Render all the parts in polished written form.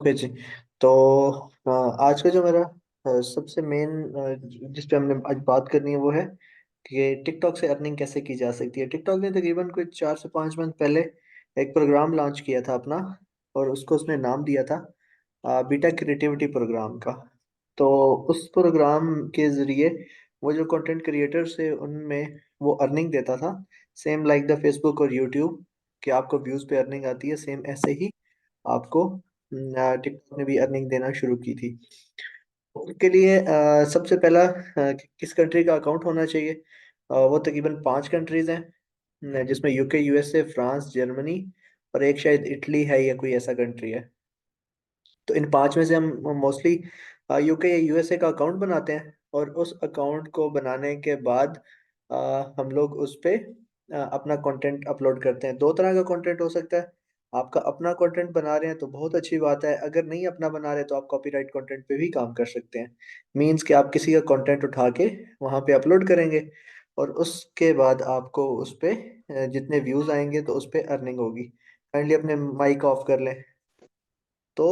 Okay जी। तो आज का जो मेरा सबसे मेन जिस पे हमने आज बात करनी है वो है कि टिकटॉक से अर्निंग कैसे की जा सकती है। टिकटॉक ने तकरीबन कोई 4 से 5 मंथ पहले एक प्रोग्राम लॉन्च किया था अपना, और उसको उसने नाम दिया था बीटा क्रिएटिविटी प्रोग्राम का। तो उस प्रोग्राम के ज़रिए वो जो कंटेंट क्रिएटर्स थे उनमें वो अर्निंग देता था, सेम लाइक द फेसबुक और यूट्यूब कि आपको व्यूज़ पे अर्निंग आती है, सेम ऐसे ही आपको टिकटॉक ने भी अर्निंग देना शुरू की थी। उसके लिए सबसे पहला किस कंट्री का अकाउंट होना चाहिए। वो तकरीबन 5 कंट्रीज हैं, जिसमें यूके, यूएसए, फ्रांस, जर्मनी और एक शायद इटली है या कोई ऐसा कंट्री है। तो इन 5 में से हम मोस्टली यूके या यूएसए का अकाउंट बनाते हैं, और उस अकाउंट को बनाने के बाद हम लोग उस पे अपना कंटेंट अपलोड करते हैं। दो तरह का कंटेंट हो सकता है। आपका अपना कंटेंट बना रहे हैं तो बहुत अच्छी बात है, अगर नहीं अपना बना रहे तो आप कॉपीराइट कंटेंट पे भी काम कर सकते हैं। मींस कि आप किसी का कंटेंट उठा के वहाँ पे अपलोड करेंगे, और उसके बाद आपको उस पे जितने व्यूज आएंगे तो उस पे अर्निंग होगी। काइंडली अपने माइक ऑफ कर लें। तो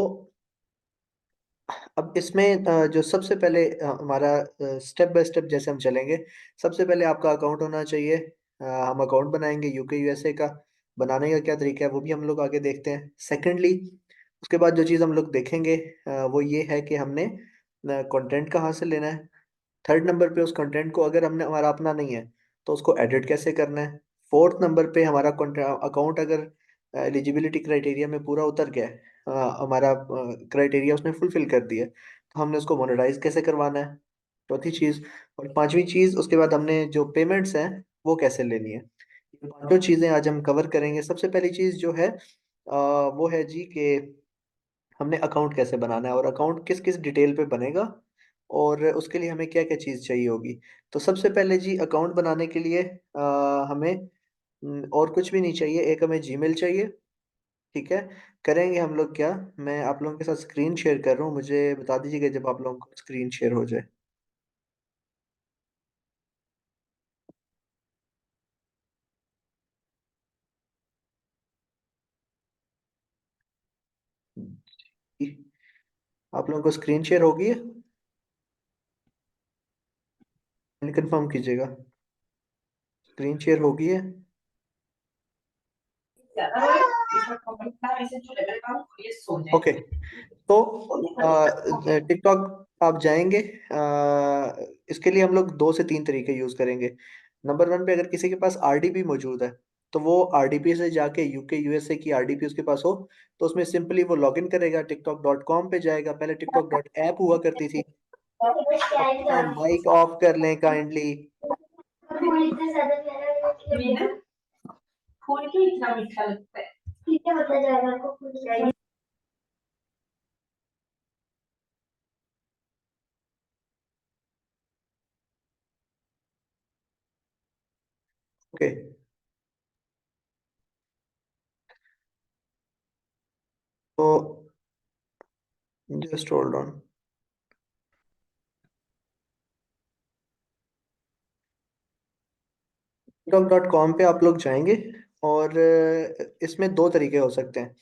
अब इसमें जो सबसे पहले हमारा स्टेप बाय स्टेप जैसे हम चलेंगे। सबसे पहले आपका अकाउंट होना चाहिए। हम अकाउंट बनाएंगे यूके यूएसए का। बनाने का क्या तरीका है वो भी हम लोग आगे देखते हैं। सेकेंडली, उसके बाद जो चीज़ हम लोग देखेंगे वो ये है कि हमने कंटेंट कहाँ से लेना है। थर्ड नंबर पे उस कंटेंट को अगर हमने हमारा अपना नहीं है तो उसको एडिट कैसे करना है। फोर्थ नंबर पे हमारा अकाउंट अगर एलिजिबिलिटी क्राइटेरिया में पूरा उतर गया है, हमारा क्राइटेरिया उसने फुलफिल कर दिया है, तो हमने उसको मोनेटाइज कैसे करवाना है। चौथी चीज़। और पांचवी चीज़, उसके बाद हमने जो पेमेंट्स हैं वो कैसे लेनी है। ये पांचों चीज़ें आज हम कवर करेंगे। सबसे पहली चीज़ जो है वो है जी कि हमने अकाउंट कैसे बनाना है और अकाउंट किस किस डिटेल पे बनेगा, और उसके लिए हमें क्या क्या चीज़ चाहिए होगी। तो सबसे पहले जी अकाउंट बनाने के लिए हमें और कुछ भी नहीं चाहिए, एक हमें जीमेल चाहिए। ठीक है। करेंगे हम लोग क्या, मैं आप लोगों के साथ स्क्रीन शेयर कर रहा हूँ, मुझे बता दीजिएगा जब आप लोगों को स्क्रीन शेयर हो जाए। आप लोगों को स्क्रीन शेयर होगी, कंफर्म कीजिएगा। स्क्रीन शेयर होगी है। ओके। तो टिकटॉक आप जाएंगे, इसके लिए हम लोग 2 से 3 तरीके यूज करेंगे। नंबर 1 पे अगर किसी के पास आरडीपी मौजूद है तो वो आरडीपी से जाके यूके यूएसए की आरडीपी उसके पास हो, तो उसमें सिंपली वो लॉगिन करेगा, टिकटॉक.com पे जाएगा। पहले टिकटॉक.ऐप हुआ करती थी। अपना माइक ऑफ कर लें काइंडली। ओके। तो जस्ट होल्ड ऑन। टिकटॉक.com पे आप लोग जाएंगे, और इसमें 2 तरीके हो सकते हैं।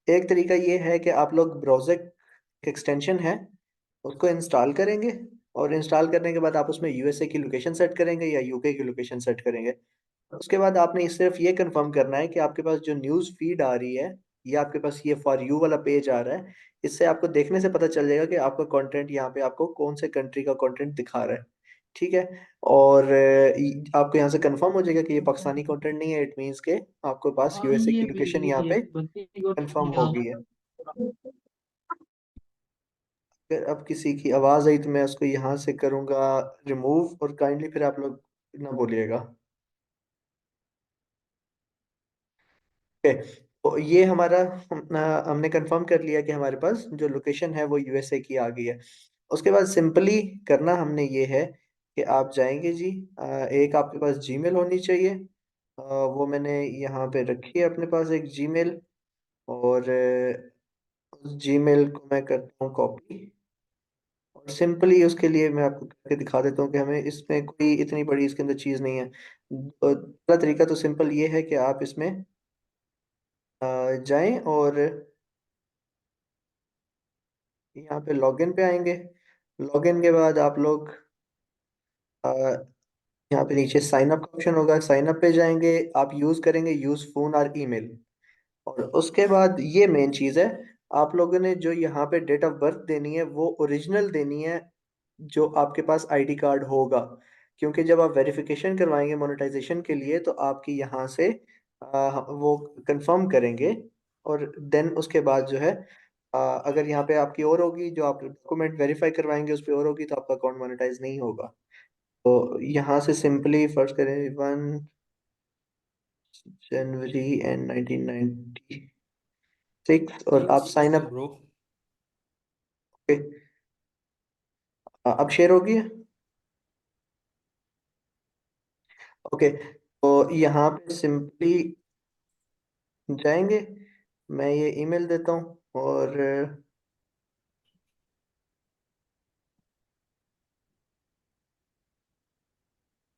एक तरीका ये है कि आप लोग ब्राउज़र एक्सटेंशन है उसको इंस्टॉल करेंगे, और इंस्टॉल करने के बाद आप उसमें यूएसए की लोकेशन सेट करेंगे या यूके की लोकेशन सेट करेंगे। उसके बाद आपने सिर्फ ये कंफर्म करना है कि आपके पास जो न्यूज़ फीड आ रही है या आपके पास ये फॉर यू वाला पेज आ रहा है, इससे आपको देखने से पता चल जाएगा कि आपका कंटेंट यहाँ पे आपको कौन से कंट्री का कंटेंट दिखा रहा है। ठीक है। और आपको यहाँ से कंफर्म हो जाएगा कि ये पाकिस्तानी कंटेंट नहीं है। इट मीन्स के आपके पास यूएसए की लोकेशन यहाँ पे कंफर्म हो गई है। अगर अब किसी की आवाज़ आई तो मैं उसको यहाँ से करूँगा रिमूव, और काइंडली फिर आप लोग ना बोलिएगा। ओके। तो ये हमारा हमने कंफर्म कर लिया कि हमारे पास जो लोकेशन है वो यूएसए की आ गई है। उसके बाद सिंपली करना हमने ये है कि आप जाएंगे जी, एक आपके पास जीमेल होनी चाहिए। वो मैंने यहाँ पे रखी है अपने पास एक जीमेल, और उस जीमेल को मैं करता हूँ कॉपी, और सिंपली उसके लिए मैं आपको करके दिखा देता हूँ कि हमें इसमें कोई इतनी बड़ी इसके अंदर चीज़ नहीं है। दूसरा तरीका तो सिंपल ये है कि आप इसमें जाएं और यहाँ पे लॉगिन पे आएंगे। लॉगिन के बाद आप लोग अ, यहाँ पे नीचे साइन अप का ऑप्शन होगा, साइन अप पे जाएंगे। आप यूज करेंगे यूज फोन और ईमेल। और उसके बाद ये मेन चीज है, आप लोगों ने जो यहाँ पे डेट ऑफ बर्थ देनी है वो ओरिजिनल देनी है, जो आपके पास आईडी कार्ड होगा। क्योंकि जब आप वेरिफिकेशन करवाएंगे मोनेटाइजेशन के लिए तो आपकी यहाँ से वो कंफर्म करेंगे। और देन उसके बाद जो है, अगर यहाँ पे आपकी और होगी, जो आप डॉक्यूमेंट वेरीफाई करवाएंगे उस पर और होगी, तो आपका अकाउंट मोनेटाइज नहीं होगा। तो यहाँ से सिंपली फर्स्ट करें 1 जनवरी एंड 1996 और तीन आप साइन सिक्स अप। ब्रो। अब शेयर होगी है। ओके, तो यहाँ पे सिंपली जाएंगे। मैं ये ईमेल देता हूँ और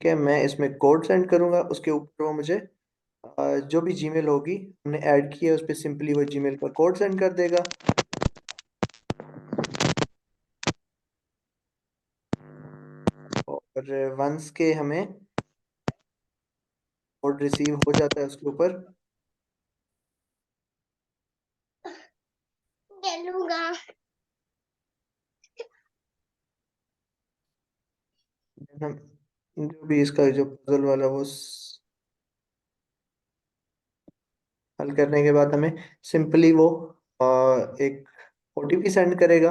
क्या मैं इसमें कोड सेंड करूंगा, उसके ऊपर वो मुझे जो भी जीमेल होगी हमने ऐड की है उस पर सिंपली वो जीमेल का कोड सेंड कर देगा। और वंस के हमें कोड रिसीव हो जाता है उसके ऊपर, हम जो भी इसका जो पजल वाला वो हल करने के बाद हमें सिंपली वो एक ओटीपी सेंड करेगा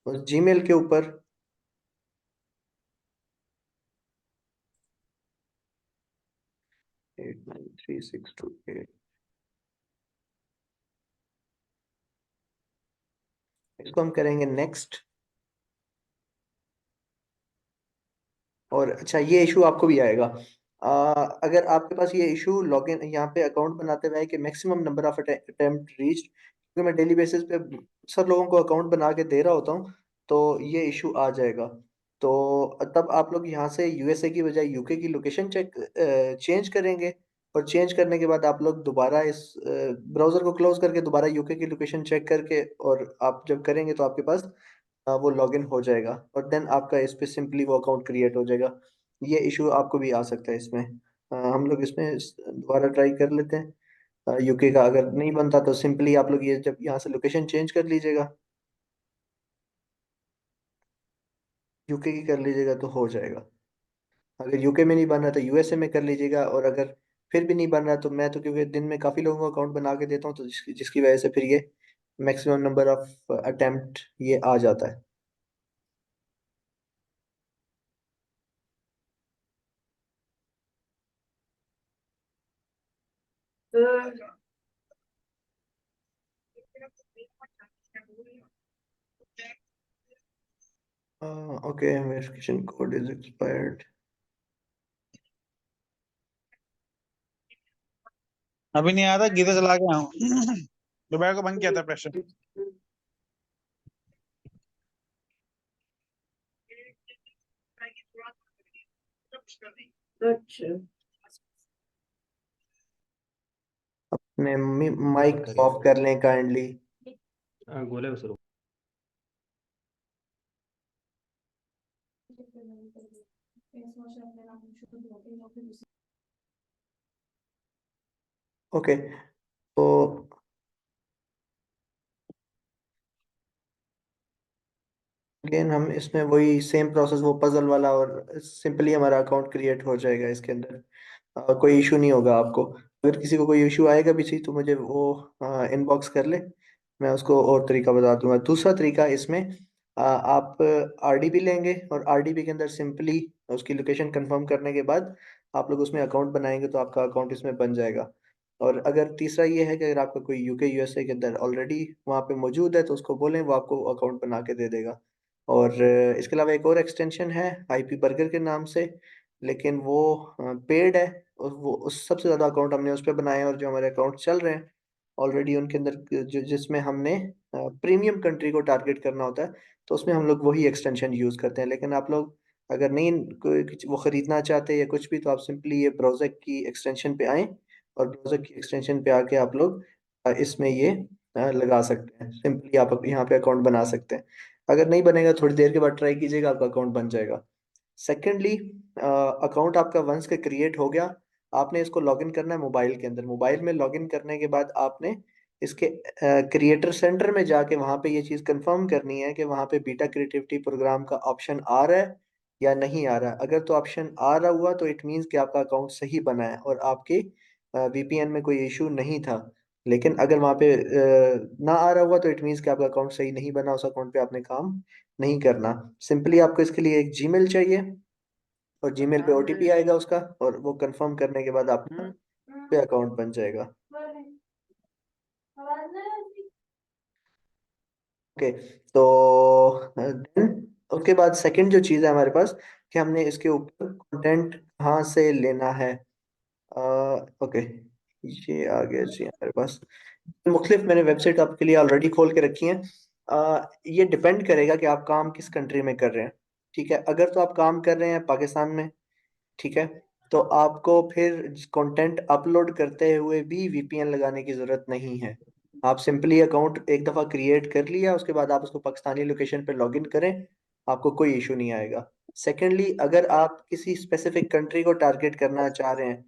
उस जीमेल के ऊपर। 893628। इसको हम करेंगे नेक्स्ट। और अच्छा, ये इशू आपको भी आएगा। अगर आपके पास ये इशू लॉगिन यहाँ पे अकाउंट बनाते हुए है कि maximum number of attempt reached, क्योंकि मैं डेली बेसिस पे सब लोगों को अकाउंट बना के दे रहा होता हूँ, तो ये इशू आ जाएगा। तो तब आप लोग यहाँ से यूएसए की बजाय यूके की लोकेशन चेंज करेंगे। और चेंज करने के बाद आप लोग दोबारा इस ब्राउज़र को क्लोज करके दोबारा यूके की लोकेशन चेक करके, और आप जब करेंगे तो आपके पास वो लॉगिन हो जाएगा। और देन आपका इस पे सिंपली वो अकाउंट क्रिएट हो जाएगा। ये इशू आपको भी आ सकता है इसमें। हम लोग इसमें दोबारा ट्राई कर लेते हैं। यूके का अगर नहीं बनता तो सिंपली आप लोग ये जब यहाँ से लोकेशन चेंज कर लीजिएगा, यूके की कर लीजिएगा तो हो जाएगा। अगर यूके में नहीं बन रहा तो यूएसए में कर लीजिएगा। और अगर फिर भी नहीं बन रहा तो मैं तो, क्योंकि दिन में काफ़ी लोगों को अकाउंट बना के देता हूँ, तो जिसकी वजह से फिर ये मैक्सिमम नंबर ऑफ अटेम्प्ट ये आ जाता है। Okay, verification code is expired. अभी नहीं आया था, गीता चला के आऊँ। दोपहर को बंद किया था प्रेशर। अच्छा, अपने बात माइक करिए। ऑफ कर लें काइंडली। गोले उसरो। ओके, तो अगेन हम इसमें वही सेम प्रोसेस, वो पजल वाला, और सिंपली हमारा अकाउंट क्रिएट हो जाएगा इसके अंदर। कोई इशू नहीं होगा आपको। अगर किसी को कोई इशू आएगा भी तो मुझे वो इनबॉक्स कर ले, मैं उसको और तरीका बता दूंगा। दूसरा तरीका इसमें, आप आरडीपी लेंगे और आरडीपी के अंदर सिंपली उसकी लोकेशन कंफर्म करने के बाद आप लोग उसमें अकाउंट बनाएंगे तो आपका अकाउंट इसमें बन जाएगा। और अगर तीसरा ये है कि अगर आपका कोई यूके यूएसए के अंदर ऑलरेडी वहाँ पे मौजूद है तो उसको बोलें, वो आपको अकाउंट बना के दे देगा। और इसके अलावा एक और एक्सटेंशन है आईपी बर्गर के नाम से, लेकिन वो पेड है। और वो उस सबसे ज़्यादा अकाउंट हमने उस पर बनाए हैं, और जो हमारे अकाउंट चल रहे हैं ऑलरेडी उनके अंदर, जिसमें हमने प्रीमियम कंट्री को टारगेट करना होता है, तो उसमें हम लोग वही एक्सटेंशन यूज़ करते हैं। लेकिन आप लोग अगर नहीं वो ख़रीदना चाहते या कुछ भी, तो आप सिंपली ये ब्राउज़र की एक्सटेंशन पे आएँ, और ब्राउज़र की एक्सटेंशन पे आके आप लोग इसमें ये लगा सकते हैं। सिंपली आप यहाँ पे अकाउंट बना सकते हैं। अगर नहीं बनेगा थोड़ी देर के बाद ट्राई कीजिएगा, आपका अकाउंट बन जाएगा। सेकेंडली, अकाउंट आपका वंस के क्रिएट हो गया, आपने इसको लॉगिन करना है मोबाइल के अंदर। मोबाइल में लॉगिन करने के बाद आपने इसके क्रिएटर सेंटर में जाके वहाँ पे ये चीज़ कंफर्म करनी है कि वहाँ पे बीटा क्रिएटिविटी प्रोग्राम का ऑप्शन आ रहा है या नहीं आ रहा है। अगर तो ऑप्शन आ रहा हुआ तो इट मीन्स कि आपका अकाउंट सही बना है और आपके वीपीएन में कोई इशू नहीं था। लेकिन अगर वहाँ पे ना आ रहा हुआ तो इट मीन्स कि आपका अकाउंट सही नहीं बना, उस अकाउंट पे आपने काम नहीं करना। सिंपली आपको इसके लिए एक जीमेल चाहिए और जीमेल पे ओटीपी आएगा उसका, और वो कंफर्म करने के बाद आपका पे अकाउंट बन जाएगा। ओके, तो then उसके बाद सेकंड जो चीज़ है हमारे पास, कि हमने इसके ऊपर कंटेंट कहाँ से लेना है। ओके, ये आ गया जी हमारे पास। मुख्तलिफ मैंने वेबसाइट आपके लिए ऑलरेडी खोल के रखी हैं। ये डिपेंड करेगा कि आप काम किस कंट्री में कर रहे हैं। ठीक है, अगर तो आप काम कर रहे हैं पाकिस्तान में, ठीक है, तो आपको फिर कंटेंट अपलोड करते हुए भी वीपीएन लगाने की ज़रूरत नहीं है। आप सिंपली अकाउंट एक दफ़ा क्रिएट कर लिया, उसके बाद आप उसको पाकिस्तानी लोकेशन पर लॉगिन करें, आपको कोई इशू नहीं आएगा। सेकेंडली, अगर आप किसी स्पेसिफिक कंट्री को टारगेट करना चाह रहे हैं,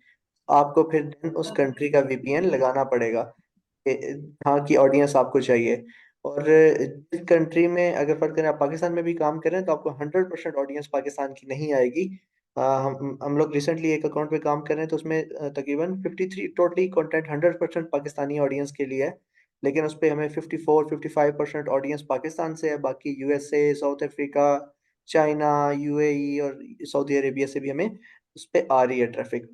आपको फिर then उस कंट्री का वीपीएन लगाना पड़ेगा। हाँ की ऑडियंस आपको चाहिए। और जिस कंट्री में अगर फर्क करें, आप पाकिस्तान में भी काम करें तो आपको 100% ऑडियंस पाकिस्तान की नहीं आएगी। हम लोग रिसेंटली एक अकाउंट पे काम कर रहे हैं, तो उसमें तकरीबन 53 टोटली कंटेंट 100% पाकिस्तानी ऑडियंस के लिए है। लेकिन उस पे हमें 54-55% ऑडियंस पाकिस्तान से है, बाकी USA, south Africa, China, UAE और सऊदी अरेबिया से भी हमें उस पे आ रही है ट्रैफिक।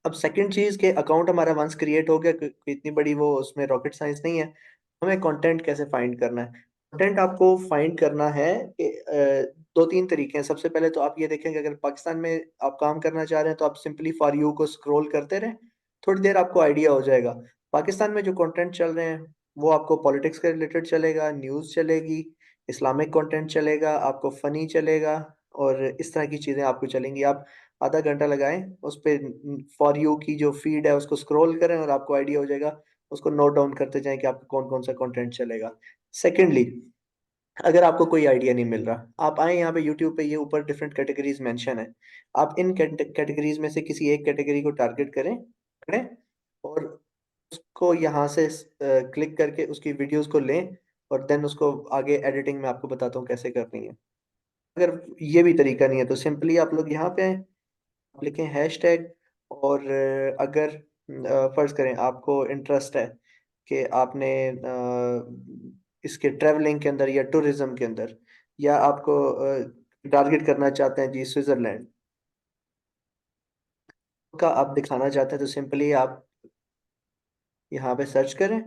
अब सेकंड चीज के अकाउंट हमारा वंस क्रिएट हो गया, कोई इतनी बड़ी वो उसमें रॉकेट साइंस नहीं है। हमें कंटेंट कैसे फाइंड करना है? कंटेंट आपको फाइंड करना है कि दो तीन तरीके हैं। सबसे पहले तो आप ये देखें कि अगर पाकिस्तान में आप काम करना चाह रहे हैं तो आप सिंपली फॉर यू को स्क्रॉल करते रहें, थोड़ी देर आपको आइडिया हो जाएगा। पाकिस्तान में जो कंटेंट चल रहे हैं वो आपको पॉलिटिक्स के रिलेटेड चलेगा, न्यूज़ चलेगी, इस्लामिक कंटेंट चलेगा, आपको फनी चलेगा, और इस तरह की चीज़ें आपको चलेंगी। आप आधा घंटा लगाएं उस पे, फॉर यू की जो फीड है उसको स्क्रॉल करें और आपको आइडिया हो जाएगा। उसको नोट डाउन करते जाएं कि आपको कौन कौन सा कंटेंट चलेगा। सेकेंडली, अगर आपको कोई आइडिया नहीं मिल रहा, आप आए यहाँ पे यूट्यूब पे, ये ऊपर डिफरेंट कैटेगरीज मेंशन है। आप इन कैटेगरीज में से किसी एक कैटेगरी को टारगेट करें और उसको यहाँ से क्लिक करके उसकी वीडियोस को लें, और देन उसको आगे एडिटिंग में आपको बताता हूँ कैसे करनी है। अगर ये भी तरीका नहीं है तो सिंपली आप लोग यहाँ पे आए, आप लिखें हैशटैग, और अगर फर्ज करें आपको इंटरेस्ट है कि आपने इसके ट्रैवलिंग के अंदर या टूरिज्म के अंदर, या आपको टारगेट करना चाहते हैं जी स्विट्जरलैंड का आप दिखाना चाहते हैं, तो सिंपली आप यहाँ पे सर्च करें,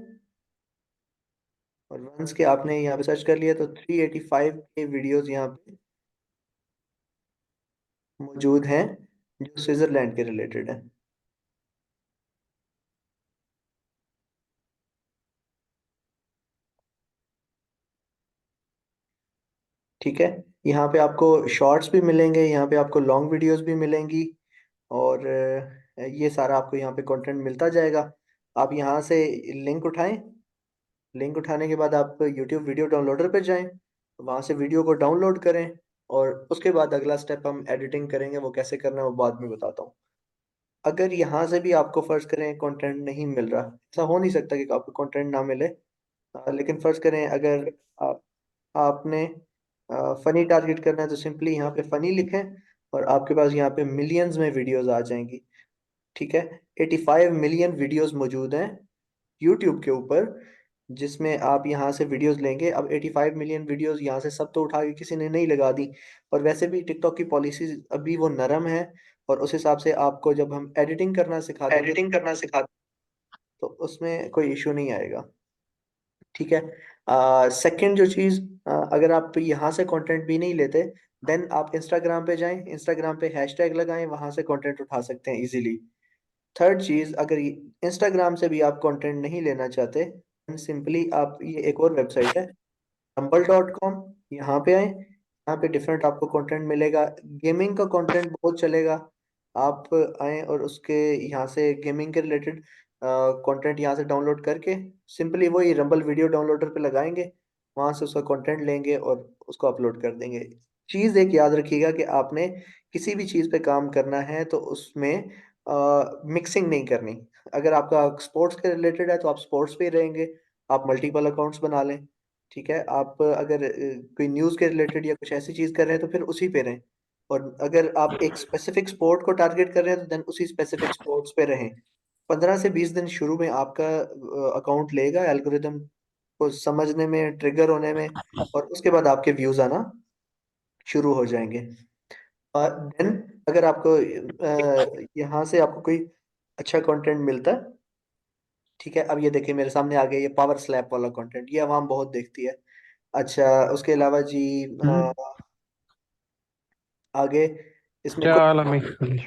और वंस के आपने यहाँ पे सर्च कर लिया तो 385 के वीडियोस यहाँ पे मौजूद हैं जो स्विट्जरलैंड के रिलेटेड है। ठीक है, यहाँ पे आपको शॉर्ट्स भी मिलेंगे, यहाँ पे आपको लॉन्ग वीडियोस भी मिलेंगी, और ये सारा आपको यहाँ पे कंटेंट मिलता जाएगा। आप यहाँ से लिंक उठाएं, लिंक उठाने के बाद आप यूट्यूब वीडियो डाउनलोडर पे जाएं, वहाँ से वीडियो को डाउनलोड करें, और उसके बाद अगला स्टेप हम एडिटिंग करेंगे, वो कैसे करना है वो बाद में बताता हूँ। अगर यहाँ से भी आपको फर्ज करें कंटेंट नहीं मिल रहा, ऐसा हो नहीं सकता कि आपको कंटेंट ना मिले, लेकिन फर्ज करें अगर आप आपने फनी टारगेट करना है तो सिंपली यहाँ पे फनी लिखें, और आपके पास यहाँ पे मिलियंस में वीडियोस आ जाएंगी। ठीक है, 85 मिलियन वीडियोस मौजूद हैं यूट्यूब के ऊपर, जिसमें आप यहाँ से वीडियोस लेंगे। अब 85 मिलियन वीडियोस यहाँ से सब तो उठा के किसी ने नहीं लगा दी, और वैसे भी टिकटॉक की पॉलिसी अभी वो नरम है, और उस हिसाब से आपको जब हम एडिटिंग करना सिखा देंगे तो उसमें कोई इशू नहीं आएगा। ठीक है, सेकंड जो चीज़, अगर आप यहाँ से कंटेंट भी नहीं लेते, देन आप इंस्टाग्राम पे जाएं, इंस्टाग्राम पे हैशटैग लगाएं, वहां से कंटेंट उठा सकते हैं इजीली। थर्ड चीज़, अगर इंस्टाग्राम से भी आप कंटेंट नहीं लेना चाहते, सिंपली आप, ये एक और वेबसाइट है rumble.com, यहाँ पे आए, यहाँ पे डिफरेंट आपको कंटेंट मिलेगा। गेमिंग का कंटेंट बहुत चलेगा, आप आए और उसके यहाँ से गेमिंग के रिलेटेड कंटेंट यहाँ से डाउनलोड करके सिंपली वही रंबल वीडियो डाउनलोडर पे लगाएंगे, वहां से उसका कंटेंट लेंगे और उसको अपलोड कर देंगे। चीज़ एक याद रखिएगा कि आपने किसी भी चीज़ पे काम करना है तो उसमें मिक्सिंग नहीं करनी। अगर आपका स्पोर्ट्स के रिलेटेड है तो आप स्पोर्ट्स पे ही रहेंगे, आप मल्टीपल अकाउंट्स बना लें। ठीक है, आप अगर कोई न्यूज़ के रिलेटेड या कुछ ऐसी चीज़ कर रहे हैं तो फिर उसी पे रहें। और अगर आप एक स्पेसिफिक स्पोर्ट को टारगेट कर रहे हैं तो देन उसी स्पेसिफिक स्पोर्ट्स पे रहें। 15 से 20 दिन शुरू में आपका अकाउंट लेगा एल्गोरिदम को समझने में, ट्रिगर होने में, और उसके बाद आपके व्यूज आना शुरू हो जाएंगे। देन अगर आपको यहाँ से आपको कोई अच्छा कंटेंट मिलता है, ठीक है, अब ये देखिए मेरे सामने आ गया ये पावर स्लैप वाला कंटेंट, ये आवाम बहुत देखती है। अच्छा, उसके अलावा जी हम्म। आगे इसमें क्या कुछ, वाला मिक्स फिनिश?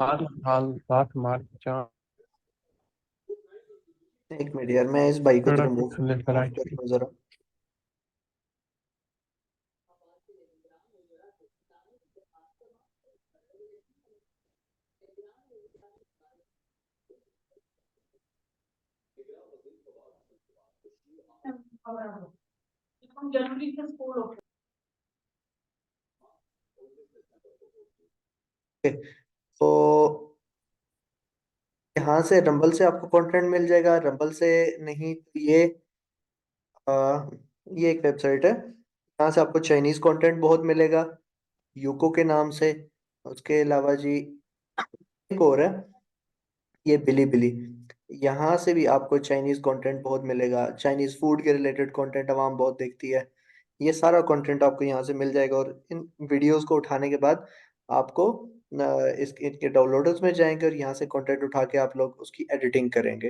साथ मार चार एक मिनट यार, मैं इस भाई को तो रख रिमूव ले ऑफ फ्लैश कर लूँ जरा। तो यहाँ से रंबल से आपको कंटेंट मिल जाएगा, रंबल से नहीं तो ये एक वेबसाइट है, यहाँ से आपको चाइनीज कंटेंट बहुत मिलेगा, यूको के नाम से। उसके अलावा जी एक और है, ये बिली बिली। यहाँ से भी आपको चाइनीज कंटेंट बहुत मिलेगा, चाइनीज फूड के रिलेटेड कंटेंट आवाम बहुत देखती है। ये सारा कंटेंट आपको यहाँ से मिल जाएगा, और इन वीडियोस को उठाने के बाद आपको इनके डाउनलोडर्स में जाएंगे और यहाँ से कंटेंट उठा के आप लोग उसकी एडिटिंग करेंगे।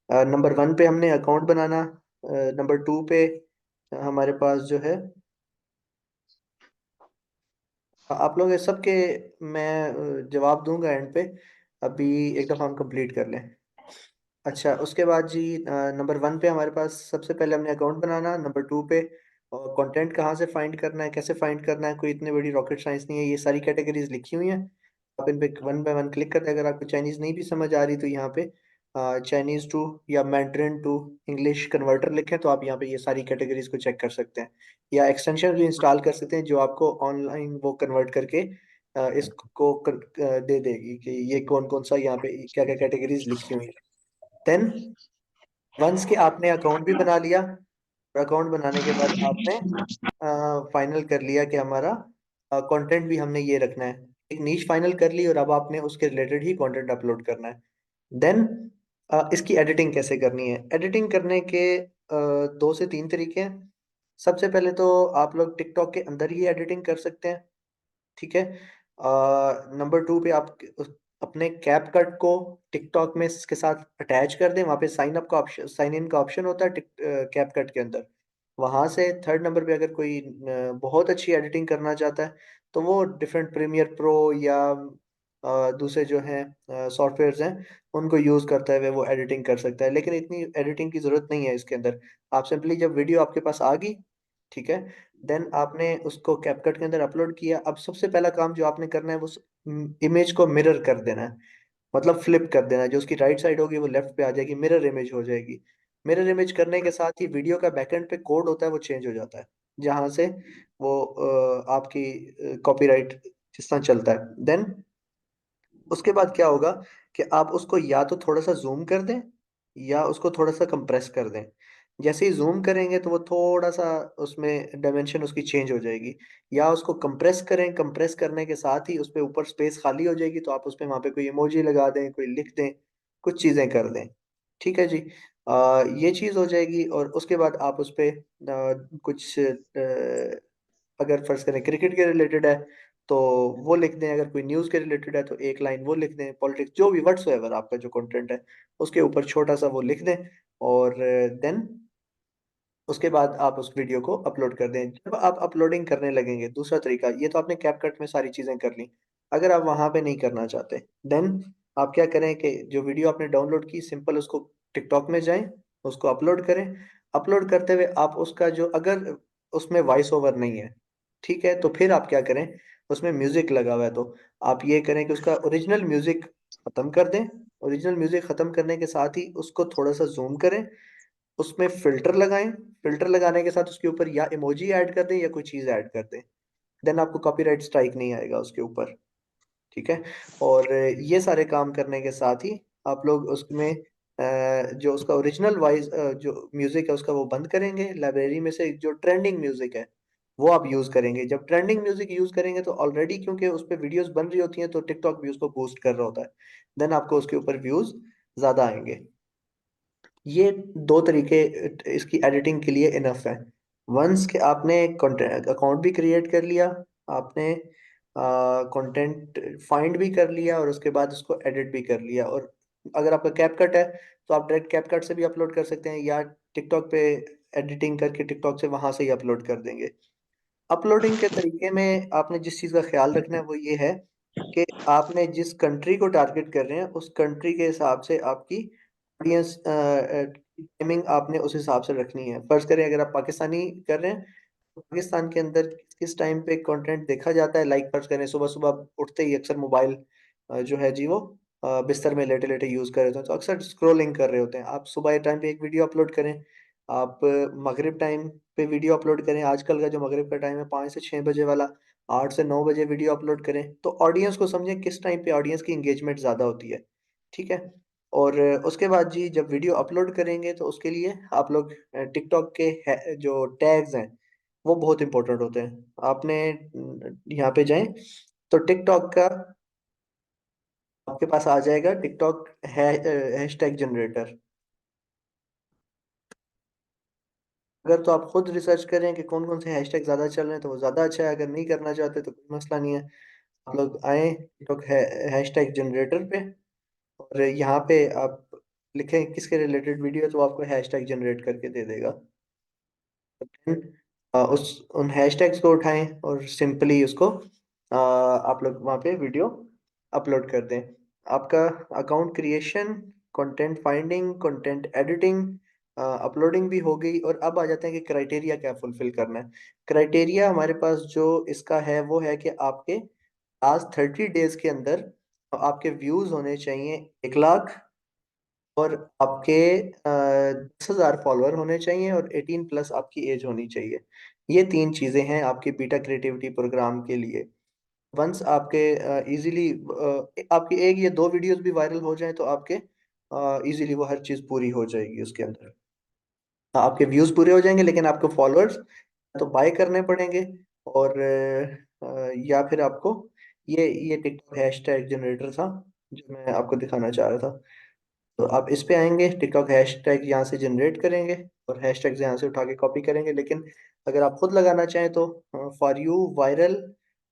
नंबर 1 पे हमने अकाउंट बनाना, नंबर 2 पे हमारे पास जो है, आप लोग ये सबके मैं जवाब दूंगा एंड पे। अभी एक दफ़ा हम कंप्लीट कर लें। अच्छा, उसके बाद जी नंबर 1 पे हमारे पास सबसे पहले हमने अकाउंट बनाना, नंबर 2 पे और कंटेंट कहाँ से फाइंड करना है, कैसे फाइंड करना है, कोई इतनी बड़ी रॉकेट साइंस नहीं है, ये सारी कैटेगरीज लिखी हुई हैं। आप इन पे वन बाय वन क्लिक करते हैं। अगर आपको चाइनीज़ नहीं भी समझ आ रही तो यहाँ पे चाइनीज़ टू या मैंड्रिन टू इंग्लिश कन्वर्टर लिखें तो आप यहाँ पे ये सारी कैटेगरीज को चेक कर सकते हैं, या एक्सटेंशन भी इंस्टॉल कर सकते हैं जो आपको ऑनलाइन वो कन्वर्ट करके इसको दे देगी कि ये कौन कौन सा यहाँ पे क्या क्या कैटेगरीज लिखी हुई है। देन वंस के आपने अकाउंट भी बना लिया, और अकाउंट बनाने के बाद आपने फाइनल कर लिया कि हमारा कंटेंट भी हमने ये रखना है, एक नीश फाइनल कर ली, और अब आपने उसके रिलेटेड ही कंटेंट अपलोड करना है। देन इसकी एडिटिंग कैसे करनी है? एडिटिंग करने के 2 से 3 तरीके हैं। सबसे पहले तो आप लोग टिकटॉक के अंदर ही एडिटिंग कर सकते हैं, ठीक है। नंबर 2 पे आप अपने कैप कट को टिकटॉक में इसके साथ अटैच कर दें, वहाँ पे साइन अप का ऑप्शन, साइन इन का ऑप्शन होता है कैप कट के अंदर। वहाँ से थर्ड नंबर पे अगर कोई बहुत अच्छी एडिटिंग करना चाहता है तो वो डिफरेंट प्रीमियर प्रो या दूसरे जो हैं सॉफ्टवेयर्स हैं उनको यूज़ करते हुए वो एडिटिंग कर सकता है, लेकिन इतनी एडिटिंग की ज़रूरत नहीं है इसके अंदर। आप सिंपली जब वीडियो आपके पास आ गई, ठीक है, देन आपने उसको कैपकट के अंदर अपलोड किया। अब सबसे पहला काम जो आपने करना है वो इमेज को मिरर कर देना है, मतलब फ्लिप कर देना है, जो उसकी राइट साइड होगी वो लेफ्ट पे आ जाएगी, मिरर इमेज हो जाएगी। मिरर इमेज करने के साथ ही वीडियो का बैकएंड पे कोड होता है वो चेंज हो जाता है, जहां से वो आपकी कॉपीराइट जिस तरह चलता है। देन उसके बाद क्या होगा कि आप उसको या तो थोड़ा सा जूम कर दें या उसको थोड़ा सा कंप्रेस कर दें। जैसे ही जूम करेंगे तो वो थोड़ा सा उसमें डायमेंशन उसकी चेंज हो जाएगी, या उसको कंप्रेस करें, कंप्रेस करने के साथ ही उस पे ऊपर स्पेस खाली हो जाएगी तो आप उस पे वहाँ पे कोई इमोजी लगा दें, कोई लिख दें, कुछ चीज़ें कर दें। ठीक है जी, ये चीज़ हो जाएगी। और उसके बाद आप उस पे कुछ अगर फर्ज करें क्रिकेट के रिलेटेड है तो वो लिख दें, अगर कोई न्यूज़ के रिलेटेड है तो एक लाइन वो लिख दें, पॉलिटिक्स जो भी व्हाट्सएवर आपका जो कंटेंट है उसके ऊपर छोटा सा वो लिख दें। और देन उसके बाद आप उस वीडियो को अपलोड कर दें। जब आप अपलोडिंग करने लगेंगे, दूसरा तरीका, ये तो आपने कैपकट में सारी चीज़ें कर ली, अगर आप वहाँ पे नहीं करना चाहते देन आप क्या करें कि जो वीडियो आपने डाउनलोड की सिंपल उसको टिकटॉक में जाएं, उसको अपलोड करें। अपलोड करते हुए आप उसका जो, अगर उसमें वॉइस ओवर नहीं है, ठीक है, तो फिर आप क्या करें, उसमें म्यूजिक लगा हुआ है तो आप ये करें कि उसका ओरिजिनल म्यूजिक खत्म कर दें। ओरिजिनल म्यूजिक खत्म करने के साथ ही उसको थोड़ा सा जूम करें, उसमें फिल्टर लगाएं। फिल्टर लगाने के साथ उसके ऊपर या इमोजी ऐड कर दें या कोई चीज ऐड कर दें। देन आपको कॉपीराइट स्ट्राइक नहीं आएगा उसके ऊपर। ठीक है। और ये सारे काम करने के साथ ही आप लोग उसमें जो उसका ओरिजिनल वाइज जो म्यूजिक है उसका वो बंद करेंगे। लाइब्रेरी में से जो ट्रेंडिंग म्यूजिक है वो आप यूज करेंगे। जब ट्रेंडिंग म्यूजिक यूज करेंगे तो ऑलरेडी क्योंकि उस पर वीडियोस बन रही होती हैं तो टिकटॉक भी उसको बूस्ट कर रहा होता है। देन आपको उसके ऊपर व्यूज ज्यादा आएंगे। ये दो तरीके इसकी एडिटिंग के लिए इनफ है। वंस के आपने अकाउंट भी क्रिएट कर लिया, आपने कंटेंट फाइंड भी कर लिया और उसके बाद उसको एडिट भी कर लिया। और अगर आपका कैपकट है तो आप डायरेक्ट कैपकट से भी अपलोड कर सकते हैं या टिकटॉक पे एडिटिंग करके टिकटॉक से वहां से ही अपलोड कर देंगे। अपलोडिंग के तरीके में आपने जिस चीज़ का ख्याल रखना है वो ये है कि आपने जिस कंट्री को टारगेट कर रहे हैं उस कंट्री के हिसाब से आपकी ऑडियंस टाइमिंग आपने उस हिसाब से रखनी है। फर्ज करें अगर आप पाकिस्तानी कर रहे हैं तो पाकिस्तान के अंदर किस टाइम पे कंटेंट देखा जाता है। लाइक फर्ज करें सुबह सुबह उठते ही अक्सर मोबाइल जो है जी वो बिस्तर में लेटे लेटे यूज कर रहे होते हैं तो अक्सर स्क्रोलिंग कर रहे होते हैं। आप सुबह टाइम पे एक वीडियो अपलोड करें, आप मगरिब टाइम पे वीडियो अपलोड करें। आजकल का जो मगरिब का टाइम है 5 से 6 बजे वाला, 8 से 9 बजे वीडियो अपलोड करें तो ऑडियंस को समझें किस टाइम पे ऑडियंस की इंगेजमेंट ज़्यादा होती है। ठीक है। और उसके बाद जी जब वीडियो अपलोड करेंगे तो उसके लिए आप लोग टिकटॉक के जो टैग्स हैं वो बहुत इंपॉर्टेंट होते हैं। आपने यहाँ पे जाएं तो टिकटॉक का आपके पास आ जाएगा टिकटॉक हैशटैग जनरेटर। अगर तो आप खुद रिसर्च करें कि कौन कौन से हैशटैग ज़्यादा चल रहे हैं तो वो ज़्यादा अच्छा है। अगर नहीं करना चाहते तो कोई मसला नहीं है। आप लोग आए टिकटॉक हैशटैग जनरेटर पे और यहाँ पे आप लिखें किसके रिलेटेड वीडियो है तो वो आपको हैशटैग जनरेट करके दे देगा। उस उन हैशटैग्स को उठाएं और सिंपली उसको आप लोग वहाँ पे वीडियो अपलोड कर दें। आपका account creation, content finding, content editing, uploading भी हो गई। और अब आ जाते हैं कि क्राइटेरिया क्या फुलफिल करना है। क्राइटेरिया हमारे पास जो इसका है वो है कि आपके आज 30 डेज के अंदर आपके व्यूज होने चाहिए 1 लाख और आपके 10,000 फॉलोअर होने चाहिए और 18 प्लस आपकी एज होनी चाहिए। ये 3 चीजें हैं आपकी बीटा क्रिएटिविटी प्रोग्राम के लिए। वंस आपके इजीली आपकी एक या दो वीडियोस भी वायरल हो जाए तो आपके इजीली वो हर चीज पूरी हो जाएगी उसके अंदर। हाँ, आपके व्यूज पूरे हो जाएंगे लेकिन आपको फॉलोअर्स तो बाय करने पड़ेंगे। और या फिर आपको ये टिकटॉक हैशटैग जनरेटर था जो मैं आपको दिखाना चाह रहा था। तो आप इस पे आएंगे, टिकटॉक हैशटैग यहाँ से जनरेट करेंगे और हैशटैग यहाँ से उठा के कॉपी करेंगे। लेकिन अगर आप खुद लगाना चाहें तो फॉर यू, वायरल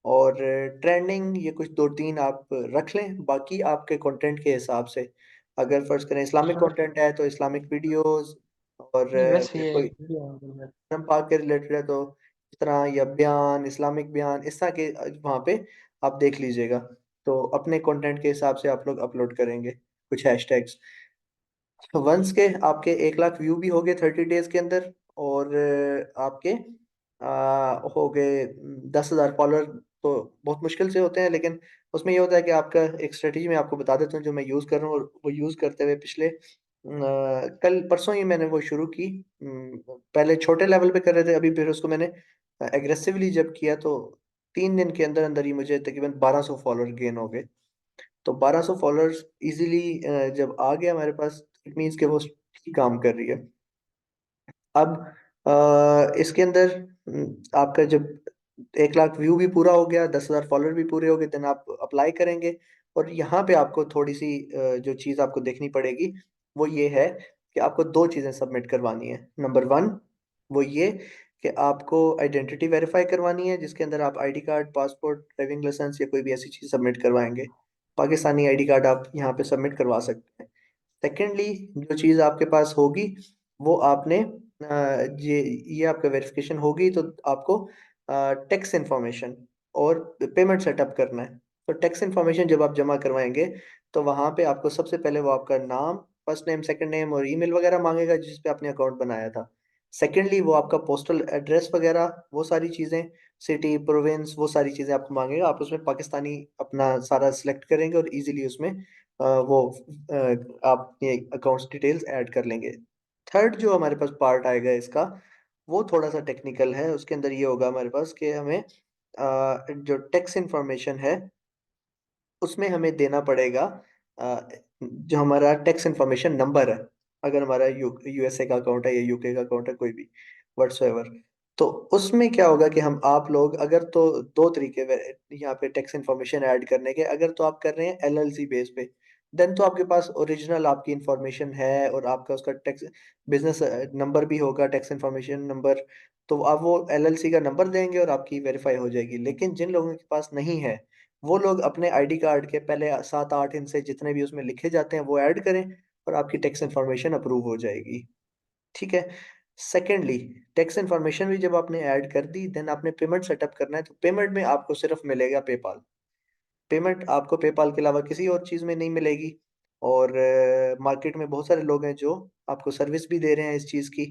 और ट्रेंडिंग ये कुछ दो तीन आप रख लें। बाकी आपके कंटेंट के हिसाब से अगर फर्ज करें इस्लामिक हाँ कंटेंट है तो इस्लामिक वीडियोस और जी, बस ये कोई वीडियो धर्म पाक के रिलेटेड है तो इस तरह या बयान, इस्लामिक बयान इस तरह के वहाँ पे आप देख लीजिएगा। तो अपने कंटेंट के हिसाब से आप लोग अपलोड करेंगे कुछ हैशटैग्स। वंस के आपके 1 लाख व्यू भी हो गए 30 डेज के अंदर और आपके हो गए 10,000 फॉलोअर। तो बहुत मुश्किल से होते हैं लेकिन उसमें ये होता है कि आपका एक स्ट्रेटजी मैं आपको बता देता हूँ जो मैं यूज़ कर रहा हूँ और वो यूज़ करते हुए पिछले कल परसों ही मैंने वो शुरू की। पहले छोटे लेवल पे कर रहे थे, अभी फिर उसको मैंने एग्रेसिवली जब किया तो 3 दिन के अंदर अंदर ही मुझे तकरीबन 1200 फॉलोअर गेन हो गए। तो 1200 फॉलोअर्स इजीली जब आ गया हमारे पास इट मीन्स कि वो ठीक काम कर रही है। अब इसके अंदर आपका जब 1 लाख व्यू भी पूरा हो गया, 10,000 फॉलोअर भी पूरे हो गए, देन आप अप्लाई करेंगे। और यहाँ पे आपको थोड़ी सी जो चीज़ आपको देखनी पड़ेगी वो ये है कि आपको दो चीज़ें सबमिट करवानी है। नंबर 1 वो ये कि आपको आइडेंटिटी वेरीफाई करवानी है जिसके अंदर आप ID card, passport, driving licence या कोई भी ऐसी चीज़ सबमिट करवाएंगे। पाकिस्तानी आईडी कार्ड आप यहाँ पे सबमिट करवा सकते हैं। सेकेंडली जो चीज़ आपके पास होगी वो आपने ये आपका वेरिफिकेशन होगी तो आपको टैक्स इंफॉर्मेशन और पेमेंट सेटअप करना है। तो टैक्स इंफॉर्मेशन जब आप जमा करवाएंगे तो वहाँ पे आपको सबसे पहले वो आपका नाम, फर्स्ट नेम, सेकंड नेम और ईमेल वगैरह मांगेगा जिस पे आपने अकाउंट बनाया था। सेकेंडली वो आपका पोस्टल एड्रेस वगैरह वो सारी चीज़ें, सिटी, प्रोविंस, वो सारी चीज़ें आपको मांगेगा। आप उसमें पाकिस्तानी अपना सारा सिलेक्ट करेंगे और इजीली उसमें वो आप अपनी अकाउंट्स डिटेल्स ऐड कर लेंगे। थर्ड जो हमारे पास पार्ट आएगा इसका, वो थोड़ा सा टेक्निकल है। उसके अंदर ये होगा हमारे पास कि हमें जो टैक्स इंफॉर्मेशन है उसमें हमें देना पड़ेगा जो हमारा टैक्स इंफॉर्मेशन नंबर है। अगर हमारा यूएसए का अकाउंट है या यूके का अकाउंट है, कोई भी व्हाट्सएवर, तो उसमें क्या होगा कि हम आप लोग अगर तो दो तरीके यहाँ पे टैक्स इंफॉर्मेशन ऐड करने के। अगर तो आप कर रहे हैं एलएलसी बेस पे, देन तो आपके पास ओरिजिनल आपकी इंफॉर्मेशन है और आपका उसका टैक्स बिजनेस नंबर भी होगा, टैक्स इंफॉर्मेशन नंबर। तो आप वो एलएलसी का नंबर देंगे और आपकी वेरीफाई हो जाएगी। लेकिन जिन लोगों के पास नहीं है, वो लोग अपने आईडी कार्ड के पहले 7-8 हिस्से जितने भी उसमें लिखे जाते हैं वो ऐड करें और आपकी टैक्स इन्फॉर्मेशन अप्रूव हो जाएगी। ठीक है। सेकेंडली, टैक्स इन्फॉर्मेशन भी जब आपने ऐड कर दी, देन आपने पेमेंट सेटअप करना है। तो पेमेंट में आपको सिर्फ मिलेगा पेपाल। पेमेंट आपको पेपाल के अलावा किसी और चीज़ में नहीं मिलेगी। और मार्केट में बहुत सारे लोग हैं जो आपको सर्विस भी दे रहे हैं इस चीज़ की।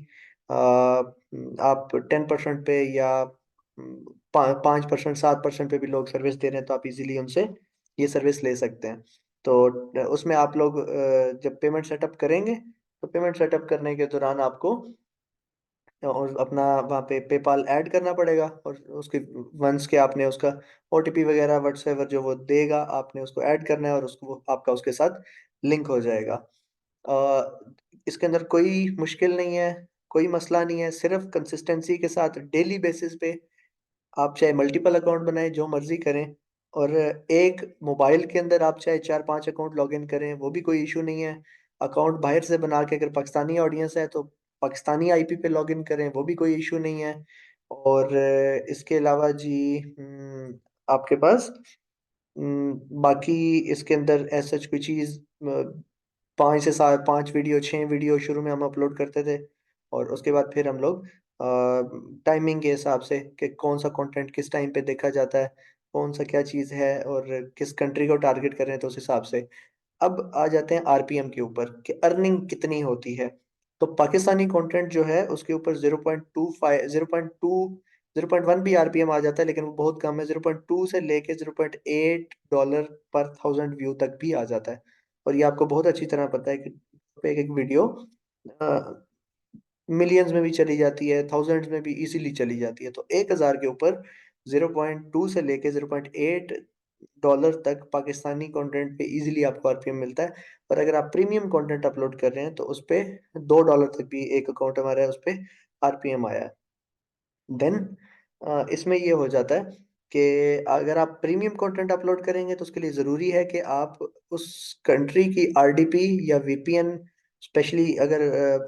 आप 10% पे या 5%, 7% पे भी लोग सर्विस दे रहे हैं, तो आप इजीली उनसे ये सर्विस ले सकते हैं। तो उसमें आप लोग जब पेमेंट सेटअप करेंगे, तो पेमेंट सेटअप करने के दौरान आपको और अपना वहाँ पे पेपाल ऐड करना पड़ेगा। और उसके वंस के आपने उसका ओटीपी वगैरह व्हाट्सएवर जो वो देगा, आपने उसको ऐड करना है और उसको आपका उसके साथ लिंक हो जाएगा। इसके अंदर कोई मुश्किल नहीं है, कोई मसला नहीं है। सिर्फ कंसिस्टेंसी के साथ डेली बेसिस पे आप चाहे मल्टीपल अकाउंट बनाएं, जो मर्जी करें। और एक मोबाइल के अंदर आप चाहे 4-5 अकाउंट लॉग इन करें, वो भी कोई इशू नहीं है। अकाउंट बाहर से बना के अगर पाकिस्तानी ऑडियंस है तो पाकिस्तानी आईपी पे लॉग इन करें, वो भी कोई इशू नहीं है। और इसके अलावा जी आपके पास बाकी इसके अंदर ऐसा कोई चीज़ 5 से 7, 5 वीडियो 6 वीडियो शुरू में हम अपलोड करते थे। और उसके बाद फिर हम लोग टाइमिंग के हिसाब से कि कौन सा कंटेंट किस टाइम पे देखा जाता है, कौन सा क्या चीज़ है और किस कंट्री को टारगेट कर रहे हैं, तो उस हिसाब से। अब आ जाते हैं आरपीएम के ऊपर कि अर्निंग कितनी होती है। तो पाकिस्तानी कंटेंट जो है उसके ऊपर 0.25 0.1 भी आरपीएम आ जाता है, लेकिन वो बहुत कम है। 0.2 से लेके $0.8 पर 1000 व्यू तक भी आ जाता है। और ये आपको बहुत अच्छी तरह पता है कि एक एक वीडियो मिलियंस में भी चली जाती है, थाउजेंड्स में भी इजीली चली जाती है। तो 1000 के ऊपर 0.2 से लेके $0.8 तक पाकिस्तानी कंटेंट पे इजीली आपको आरपीएम मिलता है। और अगर आप प्रीमियम कंटेंट अपलोड कर रहे हैं तो उस पे $2 तक भी एक अकाउंट हमारा है, उस पे आरपीएम आया है। देन इसमें ये हो जाता है कि अगर आप प्रीमियम कंटेंट अपलोड करेंगे तो उसके लिए ज़रूरी है कि आप उस कंट्री की आरडीपी या वीपीएन, स्पेशली अगर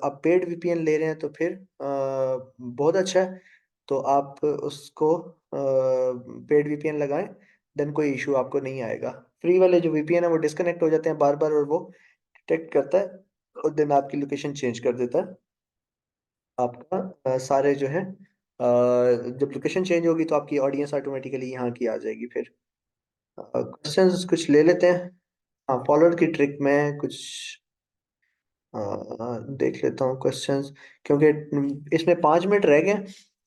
आप पेड वीपीएन ले रहे हैं तो फिर बहुत अच्छा है। तो आप उसको पेड वीपीएन लगाएं, देन कोई इशू आपको नहीं आएगा। फ्री वाले जो वीपीएन है वो डिस्कनेक्ट हो जाते हैं बार बार, और वो डिटेक्ट करता है और देन आपकी लोकेशन चेंज कर देता है। आपका सारे जो है जब लोकेशन चेंज होगी तो आपकी ऑडियंस ऑटोमेटिकली यहाँ की आ जाएगी। फिर क्वेश्चंस कुछ ले लेते हैं। हाँ, फॉलोअर की ट्रिक में कुछ देख लेता हूँ क्वेश्चंस, क्योंकि इसमें 5 मिनट रह गए।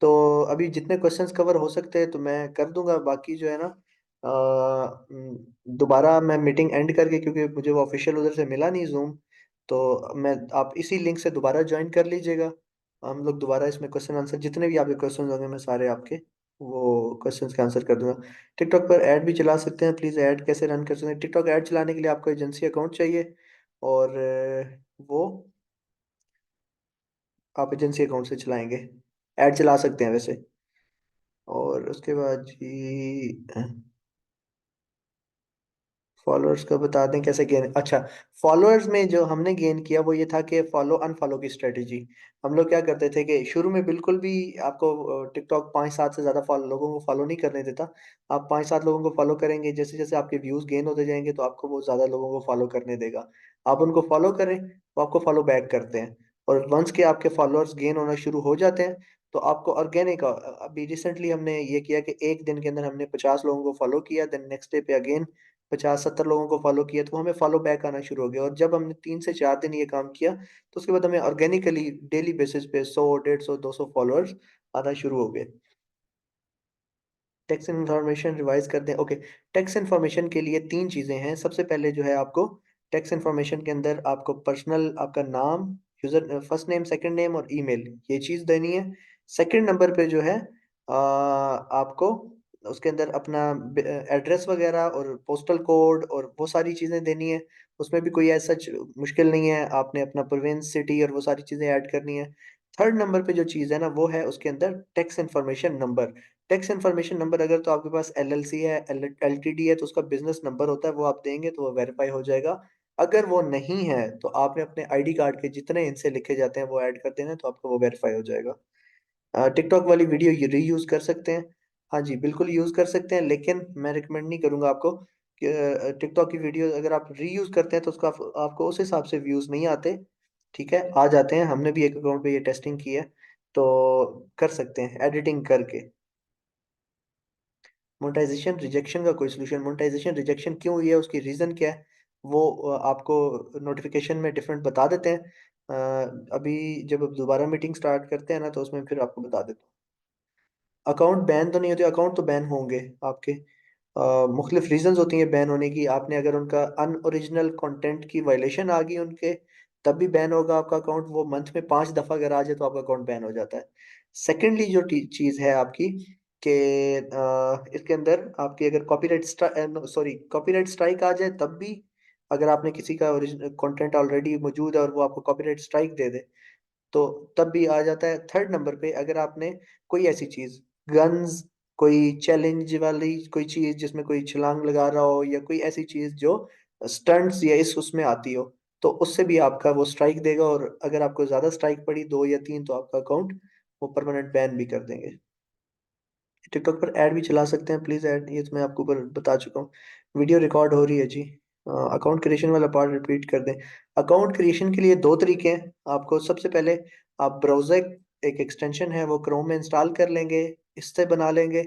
तो अभी जितने क्वेश्चंस कवर हो सकते हैं तो मैं कर दूंगा, बाकी जो है ना दोबारा मैं मीटिंग एंड करके, क्योंकि मुझे वो ऑफिशियल उधर से मिला नहीं जूम, तो मैं आप इसी लिंक से दोबारा ज्वाइन कर लीजिएगा। हम लोग दोबारा इसमें क्वेश्चन आंसर जितने भी आपके क्वेश्चन होंगे मैं सारे आपके वो क्वेश्चंस के आंसर कर दूंगा। टिकटॉक पर ऐड भी चला सकते हैं, प्लीज़ ऐड कैसे रन कर सकते हैं? टिकटॉक ऐड चलाने के लिए आपको एजेंसी अकाउंट चाहिए, और वो आप एजेंसी अकाउंट से चलाएंगे, ऐड चला सकते हैं वैसे। और उसके बाद जी फॉलोअर्स का बता दें कैसे गेन। अच्छा, फॉलोअर्स में जो हमने गेन किया वो ये था कि फॉलो अनफॉलो की स्ट्रेटेजी। हम लोग क्या करते थे कि शुरू में बिल्कुल भी आपको टिकटॉक 5-7 से ज़्यादा फॉलो लोगों को फॉलो नहीं करने देता। आप 5-7 लोगों को फॉलो करेंगे, जैसे जैसे आपके व्यूज़ गेन होते जाएंगे तो आपको वो ज़्यादा लोगों को फॉलो करने देगा। आप उनको फॉलो करें, वो आपको फॉलो बैक करते हैं। और वंस के आपके फॉलोअर्स गेन होना शुरू हो जाते हैं तो आपको ऑर्गेनिक, अभी रिसेंटली हमने ये किया कि एक दिन के अंदर हमने 50 लोगों को फॉलो किया, देन नेक्स्ट डे पे अगेन 50-70 लोगों को फॉलो किया, तो हमें फॉलो बैक आना शुरू हो गया। और जब हमने 3 से 4 दिन ये काम किया तो उसके बाद हमें ऑर्गेनिकली डेली बेसिस पे 100, 150, 200 फॉलोअर्स आना शुरू हो गए। टैक्स इन्फॉर्मेशन रिवाइज कर दें। ओके, टैक्स इन्फॉर्मेशन के लिए 3 चीज़ें हैं। सबसे पहले जो है आपको टेक्स्ट इन्फॉर्मेशन के अंदर आपको पर्सनल आपका नाम, user first name, second name और ईमेल, ये चीज़ देनी है। सेकंड नंबर पे जो है आपको उसके अंदर अपना एड्रेस वगैरह और पोस्टल कोड और वो सारी चीज़ें देनी है। उसमें भी कोई ऐसा मुश्किल नहीं है, आपने अपना प्रोविंस, सिटी और वो सारी चीज़ें ऐड करनी है। थर्ड नंबर पे जो चीज़ है ना वो है उसके अंदर tax information number. Tax information number अगर तो आपके पास एलएलसी है, एलटीडी है, तो उसका बिजनेस नंबर होता है, वो आप देंगे तो वो वेरीफाई हो जाएगा। अगर वो नहीं है तो आपने अपने आईडी कार्ड के जितने इनसे लिखे जाते हैं वो ऐड कर देना, तो आपका वो वेरीफाई हो जाएगा। टिकटॉक वाली वीडियो ये रीयूज कर सकते हैं। हाँ जी, बिल्कुल यूज कर सकते हैं, लेकिन मैं रिकमेंड नहीं करूंगा आपको कि टिकटॉक की वीडियो अगर आप रीयूज करते हैं तो उसका आपको उस हिसाब से व्यूज नहीं आते। ठीक है, आ जाते हैं, हमने भी एक अकाउंट पे ये टेस्टिंग की है, तो कर सकते हैं एडिटिंग करके। मोनेटाइजेशन रिजेक्शन का कोई सोल्यूशन, मोनेटाइजेशन रिजेक्शन क्यों हुई है, उसकी रीज़न क्या है, वो आपको नोटिफिकेशन में डिफरेंट बता देते हैं। अभी जब आप दोबारा मीटिंग स्टार्ट करते हैं ना तो उसमें फिर आपको बता देता हूँ। अकाउंट बैन तो नहीं होते, अकाउंट तो बैन होंगे आपके। मुख्तलिफ रीजंस होती हैं बैन होने की, आपने अगर उनका अनओरिजिनल कंटेंट की वायलेशन आ गई उनके, तब भी बैन होगा आपका अकाउंट। वो मंथ में 5 दफ़ा अगर आ जाए तो आपका अकाउंट बैन हो जाता है। सेकेंडली जो चीज़ है आपकी कि इसके अंदर आपकी अगर कॉपीराइट सॉरी कॉपीराइट स्ट्राइक आ जाए तब भी, अगर आपने किसी का ओरिजिनल कंटेंट ऑलरेडी मौजूद है और वो आपको कॉपीराइट स्ट्राइक दे दे तो तब भी आ जाता है। थर्ड नंबर पे अगर आपने कोई ऐसी चीज, गन्स, कोई चैलेंज वाली कोई चीज जिसमें कोई छलांग लगा रहा हो, या कोई ऐसी चीज जो स्टंट्स या इस उसमें आती हो, तो उससे भी आपका वो स्ट्राइक देगा, और अगर आपको ज्यादा स्ट्राइक पड़ी 2 या 3 तो आपका अकाउंट वो परमानेंट बैन भी कर देंगे। टिकटॉक पर ऐड भी चला सकते हैं, प्लीज ऐड, ये तो मैं आपको ऊपर बता चुका हूँ। वीडियो रिकॉर्ड हो रही है जी। अकाउंट क्रिएशन वाला पार्ट रिपीट कर दें। अकाउंट क्रिएशन के लिए 2 तरीके हैं आपको। सबसे पहले आप ब्राउजर, एक एक्सटेंशन है वो क्रोम में इंस्टॉल कर लेंगे, इससे बना लेंगे।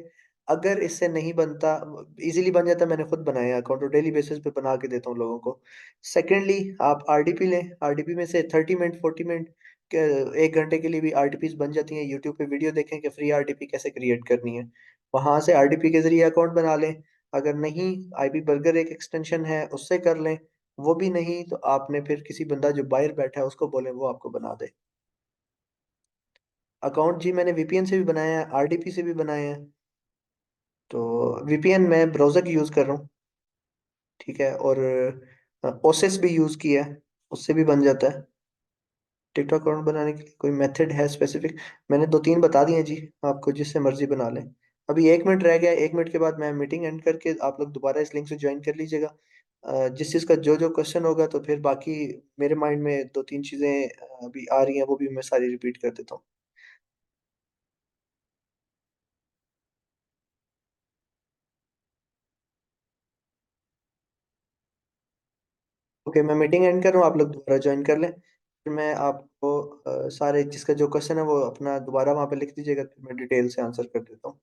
अगर इससे नहीं बनता, इजीली बन जाता, मैंने खुद बनाया अकाउंट और डेली बेसिस पे बना के देता हूँ लोगों को। सेकेंडली आप आरडीपी लें, आरडीपी में से 30 मिनट 40 मिनट 1 घंटे के लिए भी आरडीपीज बन जाती हैं। यूट्यूब पे वीडियो देखें कि फ्री आरडीपी कैसे क्रिएट करनी है, वहां से आरडीपी के जरिए अकाउंट बना लें। अगर नहीं, आईपी बर्गर एक एक्सटेंशन है उससे कर लें। वो भी नहीं तो आपने फिर किसी बंदा जो बाहर बैठा है उसको बोलें वो आपको बना दे। अकाउंट जी मैंने वीपीएन से भी बनाया है, आरडीपी से भी बनाया है। तो वीपीएन मैं ब्राउजर की यूज कर रहा हूँ, ठीक है, और ओएसएस भी यूज किया है, उससे भी बन जाता है। टिकटॉक अकाउंट बनाने के लिए कोई मेथड है स्पेसिफिक? मैंने 2 3 बता दिए जी, आपको जिससे मर्जी बना लें। अभी 1 मिनट रह गया, 1 मिनट के बाद मैं मीटिंग एंड करके आप लोग दोबारा इस लिंक से ज्वाइन कर लीजिएगा। जिस चीज़ का जो जो क्वेश्चन होगा तो फिर बाकी मेरे माइंड में 2 3 चीज़ें अभी आ रही हैं, वो भी मैं सारी रिपीट कर देता हूँ। ओके, मैं मीटिंग एंड कर रहा हूँ, आप लोग दोबारा ज्वाइन कर लें, फिर मैं आपको सारे जिसका जो क्वेश्चन है वो अपना दोबारा वहाँ पे लिख दीजिएगा, फिर मैं डिटेल से आंसर कर देता हूँ।